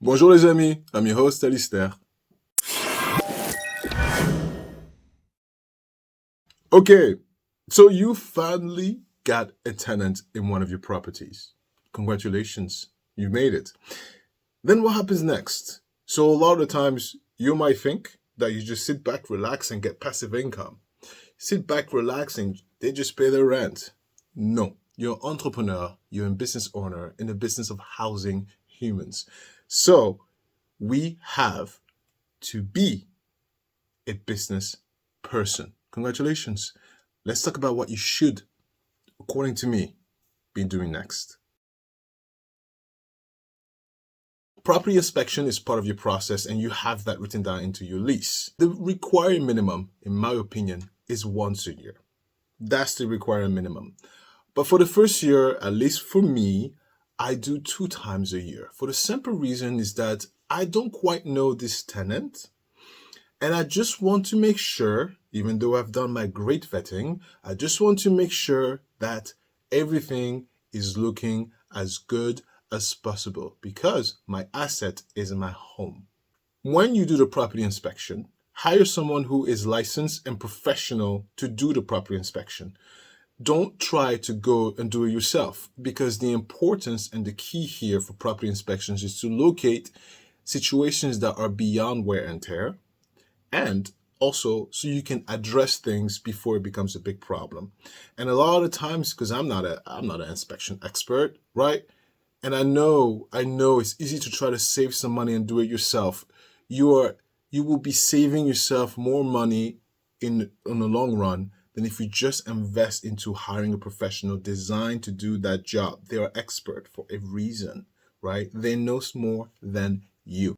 Bonjour les amis, I'm your host Alistair. Okay, so you finally got a tenant in one of your properties. Congratulations, you made it. Then what happens next? So a lot of the times you might think that you just sit back, relax, and get passive income. Sit back, relax, and they just pay their rent. No, you're an entrepreneur, you're a business owner in the business of housing humans. So we have to be a business person. Congratulations. Let's talk about what you should, according to me, be doing next. Property inspection is part of your process and you have that written down into your lease. The required minimum, in my opinion, is once a year. That's the required minimum. But for the first year, at least for me, I do 2 times a year. For the simple reason is that I don't quite know this tenant. And I just want to make sure, even though I've done my great vetting, I just want to make sure that everything is looking as good as possible because my asset is my home. When you do the property inspection, hire someone who is licensed and professional to do the property inspection. Don't try to go and do it yourself because the importance and the key here for property inspections is to locate situations that are beyond wear and tear, and also so you can address things before it becomes a big problem. And a lot of times, because I'm not an inspection expert, right? And I know it's easy to try to save some money and do it yourself. You will be saving yourself more money on the long run than if you just invest into hiring a professional designed to do that job. They are expert for a reason, right? They know more than you.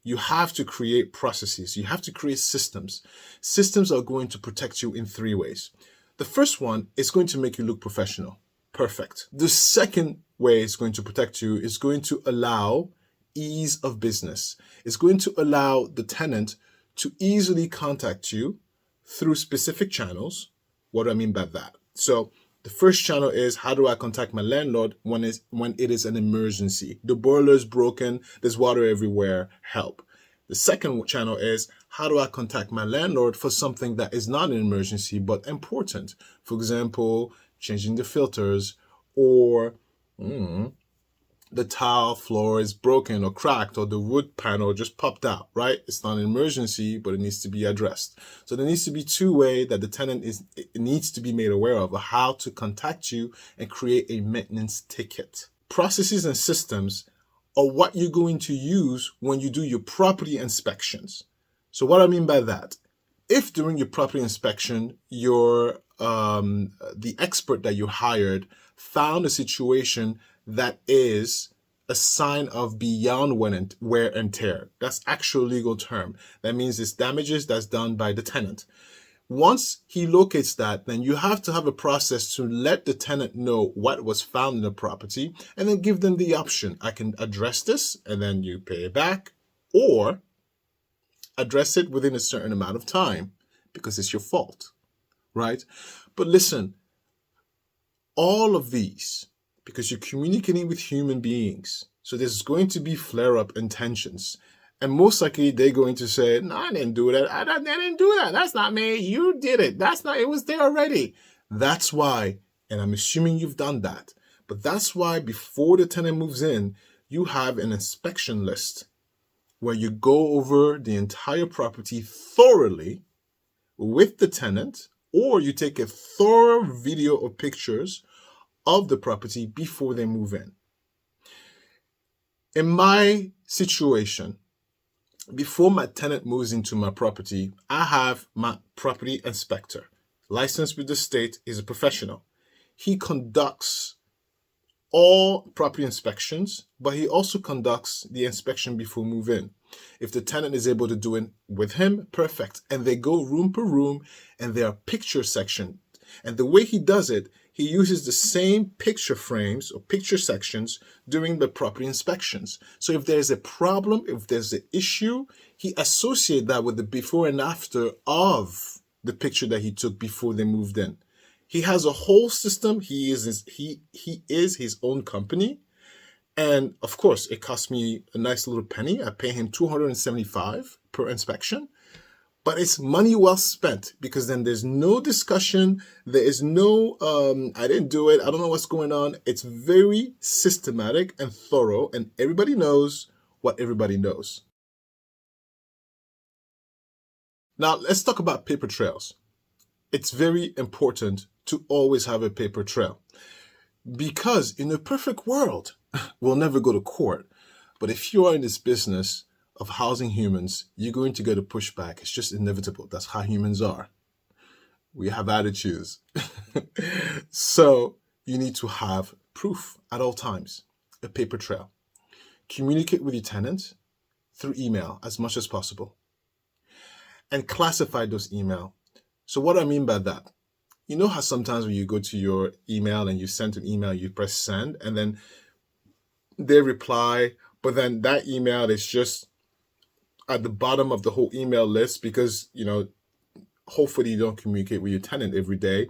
You have to create processes. You have to create systems. Systems are going to protect you in 3 ways. The first one is going to make you look professional. Perfect. The second way it's going to protect you is going to allow ease of business. It's going to allow the tenant to easily contact you through specific channels. What do I mean by that? So the first channel is, how do I contact my landlord when it is an emergency? The boiler's broken, there's water everywhere, help. The second channel is, how do I contact my landlord for something that is not an emergency but important? For example, changing the filters, or the tile floor is broken or cracked, or the wood panel just popped out, right? It's not an emergency, but it needs to be addressed. So there needs to be 2 ways that the tenant needs to be made aware of how to contact you and create a maintenance ticket. Processes and systems are what you're going to use when you do your property inspections. So what I mean by that, if during your property inspection, the expert that you hired found a situation that is a sign of beyond wear and tear. That's actual legal term. That means it's damages that's done by the tenant. Once he locates that, then you have to have a process to let the tenant know what was found in the property and then give them the option. I can address this and then you pay it back, or address it within a certain amount of time because it's your fault, right? But listen, all of these, because you're communicating with human beings, so there's going to be flare-up intentions. And most likely they're going to say, no, I didn't do that. I didn't do that. That's not me. You did it. It was there already. That's why, and I'm assuming you've done that, but that's why before the tenant moves in, you have an inspection list where you go over the entire property thoroughly with the tenant, or you take a thorough video or pictures of the property before they move in. In my situation, before my tenant moves into my property, I have my property inspector, licensed with the state, is a professional. He conducts all property inspections, but he also conducts the inspection before move-in. If the tenant is able to do it with him, perfect. And they go room per room, and there are picture sections. And the way he does it, he uses the same picture frames or picture sections during the property inspections. So if there's a problem, if there's an issue, he associates that with the before and after of the picture that he took before they moved in. He has a whole system. He is his own company, And of course, it cost me a nice little penny. I pay him $275 per inspection. But it's money well spent, because then there's no discussion. There is no, I didn't do it, I don't know what's going on. It's very systematic and thorough, and everybody knows what everybody knows. Now, let's talk about paper trails. It's very important to always have a paper trail, because in a perfect world, we'll never go to court. But if you are in this business of housing humans, you're going to get a pushback. It's just inevitable. That's how humans are. We have attitudes. So you need to have proof at all times, a paper trail. Communicate with your tenant through email as much as possible, and classify those emails. So what I mean by that, you know how sometimes when you go to your email and you send an email, you press send, and then they reply, but then that email is just at the bottom of the whole email list, because, hopefully you don't communicate with your tenant every day.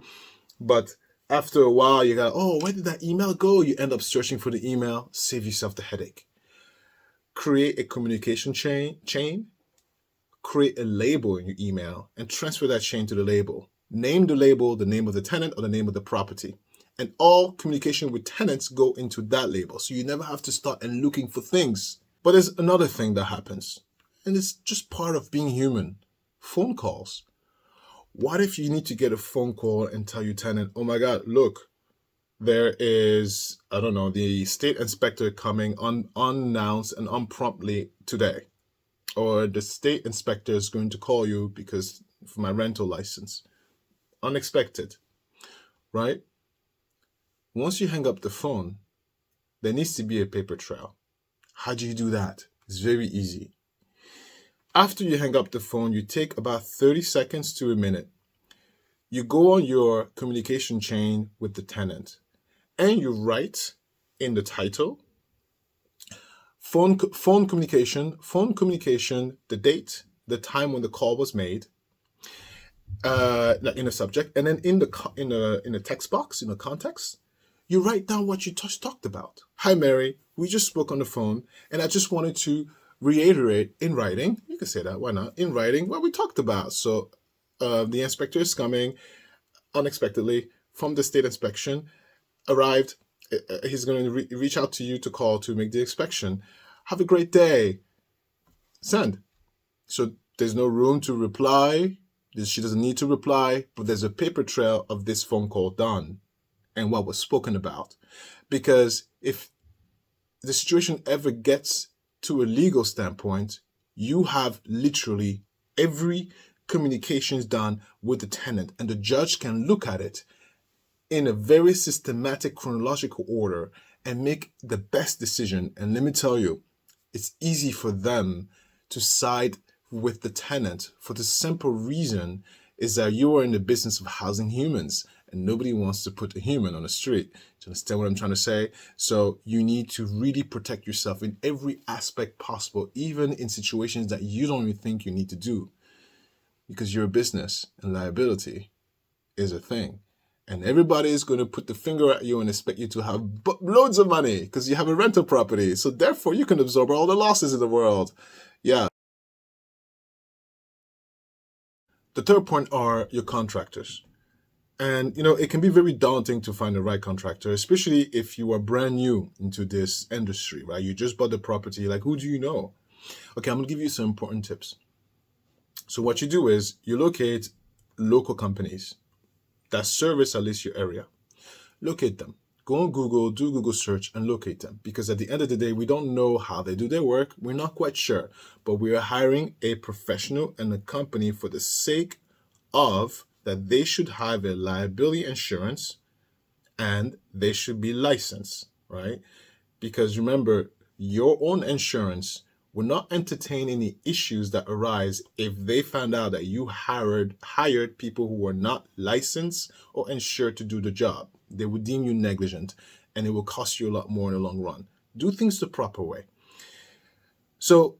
But after a while, you go, oh, where did that email go? You end up searching for the email. Save yourself the headache. Create a communication chain. Create a label in your email and transfer that chain to the label. Name the label, the name of the tenant, or the name of the property. And all communication with tenants go into that label. So you never have to start and looking for things. But there's another thing that happens, and it's just part of being human. Phone calls. What if you need to get a phone call and tell your tenant, oh my God, look, there is, I don't know, the state inspector coming unannounced and unpromptly today. Or the state inspector is going to call you because for my rental license. Unexpected, right? Once you hang up the phone, there needs to be a paper trail. How do you do that? It's very easy. After you hang up the phone, you take about 30 seconds to a minute. You go on your communication chain with the tenant, and you write in the title, phone communication, the date, the time when the call was made, in a subject, and then in the text box, in the context, you write down what you just talked about. Hi, Mary, we just spoke on the phone, and I just wanted to reiterate in writing, you can say that, why not, in writing what we talked about. So the inspector is coming unexpectedly from the state inspection, arrived, he's going to reach out to you to call to make the inspection. Have a great day. Send. So there's no room to reply. She doesn't need to reply, but there's a paper trail of this phone call done and what was spoken about. Because if the situation ever gets to a legal standpoint, you have literally every communications done with the tenant, and the judge can look at it in a very systematic chronological order and make the best decision. And let me tell you, it's easy for them to side with the tenant for the simple reason is that you are in the business of housing humans, and nobody wants to put a human on the street. Do you understand what I'm trying to say? So you need to really protect yourself in every aspect possible, even in situations that you don't even think you need to do, because you're a business and liability is a thing. And everybody is going to put the finger at you and expect you to have loads of money because you have a rental property. So therefore, you can absorb all the losses in the world. Yeah. The third point are your contractors. And, it can be very daunting to find the right contractor, especially if you are brand new into this industry, right? You just bought the property. Like, who do you know? Okay, I'm going to give you some important tips. So what you do is you locate local companies that service at least your area. Locate them. Go on Google, do Google search and locate them. Because at the end of the day, we don't know how they do their work. We're not quite sure. But we are hiring a professional and a company for the sake of that they should have a liability insurance and they should be licensed, right? Because remember, your own insurance will not entertain any issues that arise if they found out that you hired people who were not licensed or insured to do the job. They would deem you negligent, and it will cost you a lot more in the long run. Do things the proper way. So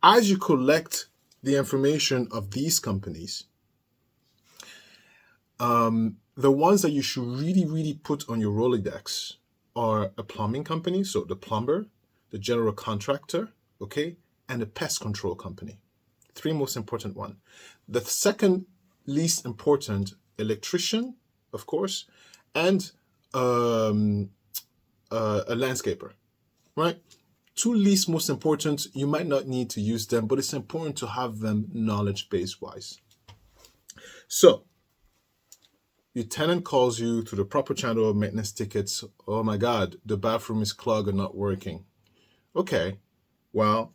as you collect the information of these companies, the ones that you should really, really put on your Rolodex are a plumbing company, so the plumber, the general contractor, okay, and the pest control company. 3 most important one. The second least important, electrician, of course, and a landscaper, right? 2 least most important, you might not need to use them, but it's important to have them knowledge base wise. So your tenant calls you to the proper channel of maintenance tickets. Oh my God, the bathroom is clogged and not working. Okay, well,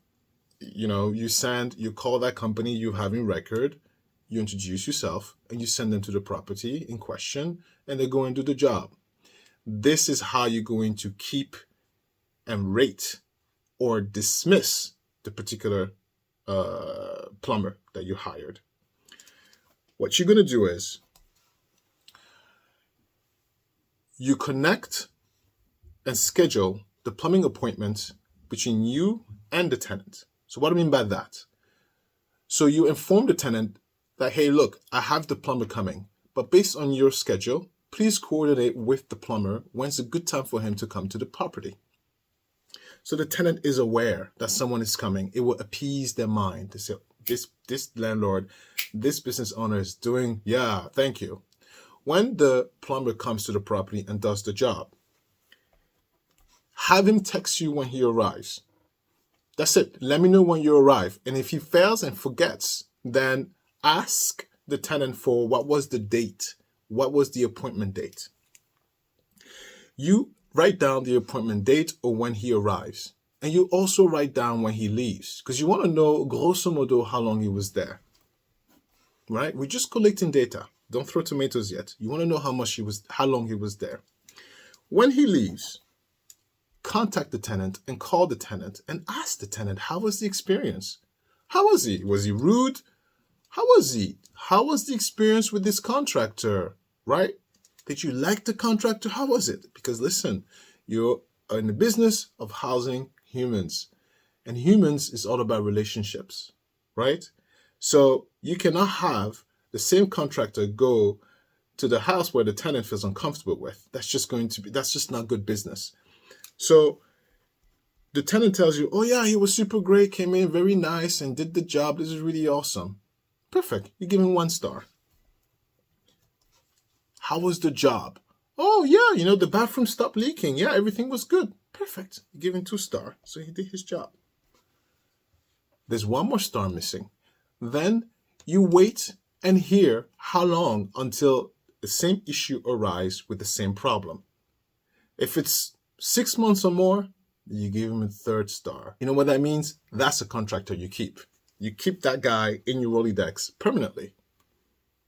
you call that company you have in record, you introduce yourself, and you send them to the property in question, and they go and do the job. This is how you're going to keep and rate or dismiss the particular plumber that you hired. What you're going to do is you connect and schedule the plumbing appointment between you and the tenant. So what do I mean by that? So you inform the tenant that, hey, look, I have the plumber coming, but based on your schedule, please coordinate with the plumber when's a good time for him to come to the property. So the tenant is aware that someone is coming. It will appease their mind to say, this landlord, this business owner is doing, yeah, thank you. When the plumber comes to the property and does the job, have him text you when he arrives. That's it. Let me know when you arrive. And if he fails and forgets, then ask the tenant for what was the date? What was the appointment date? You write down the appointment date or when he arrives. And you also write down when he leaves, because you want to know, grosso modo, how long he was there. Right? We're just collecting data. Don't throw tomatoes yet. You want to know how long he was there. When he leaves, contact the tenant and call the tenant and ask the tenant, how was the experience? How was he? Was he rude? How was he? How was the experience with this contractor? Right? Did you like the contractor? How was it? Because listen, you're in the business of housing humans, and humans is all about relationships, right? So you cannot have the same contractor go to the house where the tenant feels uncomfortable with. That's just not good business. So the tenant tells you, oh yeah, he was super great, came in very nice and did the job. This is really awesome. Perfect. You give him 1 star. How was the job? Oh yeah, the bathroom stopped leaking. Yeah, everything was good. Perfect. You give him 2 star. So he did his job. There's 1 more star missing. Then you wait and hear how long until the same issue arises with the same problem. If it's 6 months or more, you give him a 3rd star. You know what that means? That's a contractor you keep. You keep that guy in your Rolodex permanently,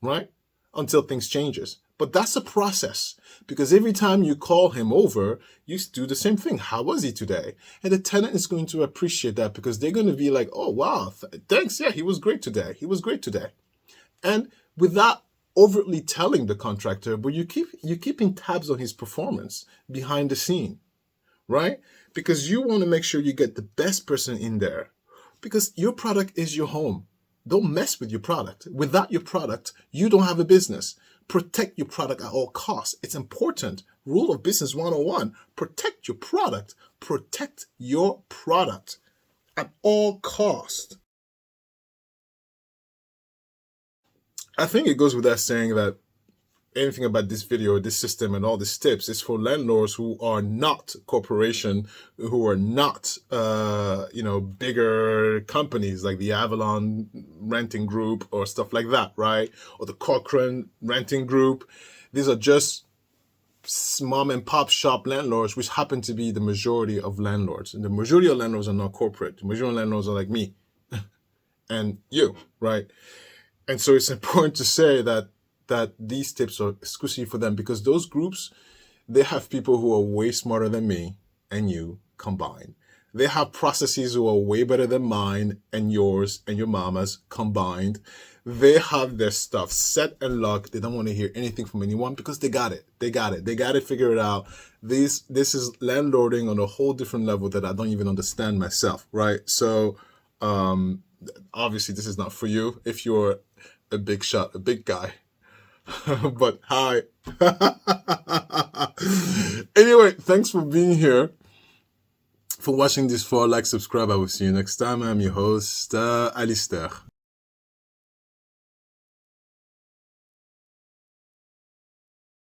right? Until things changes. But that's a process, because every time you call him over, you do the same thing. How was he today? And the tenant is going to appreciate that, because they're going to be like, oh, wow, thanks. Yeah, he was great today. He was great today. And without overtly telling the contractor, but you're keeping tabs on his performance behind the scene, right? Because you want to make sure you get the best person in there, because your product is your home. Don't mess with your product. Without your product, you don't have a business. Protect your product at all costs. It's important. Rule of Business 101. Protect your product. Protect your product at all costs. I think it goes without saying that anything about this video, this system, and all these tips is for landlords who are not corporation, who are not, bigger companies like the Avalon Renting Group or stuff like that, right? Or the Cochrane Renting Group. These are just mom and pop shop landlords, which happen to be the majority of landlords. And the majority of landlords are not corporate. The majority of landlords are like me and you, right? And so it's important to say that these tips are exclusively for them, because those groups, they have people who are way smarter than me and you combined. They have processes who are way better than mine and yours and your mama's combined. They have their stuff set and locked. They don't want to hear anything from anyone because they got it. They got it figured out. This is landlording on a whole different level that I don't even understand myself, right? So obviously this is not for you if you're a big shot, a big guy. But hi. Anyway, thanks for being here, for watching this far. Like, subscribe. I will see you next time. I'm your host, Alistair.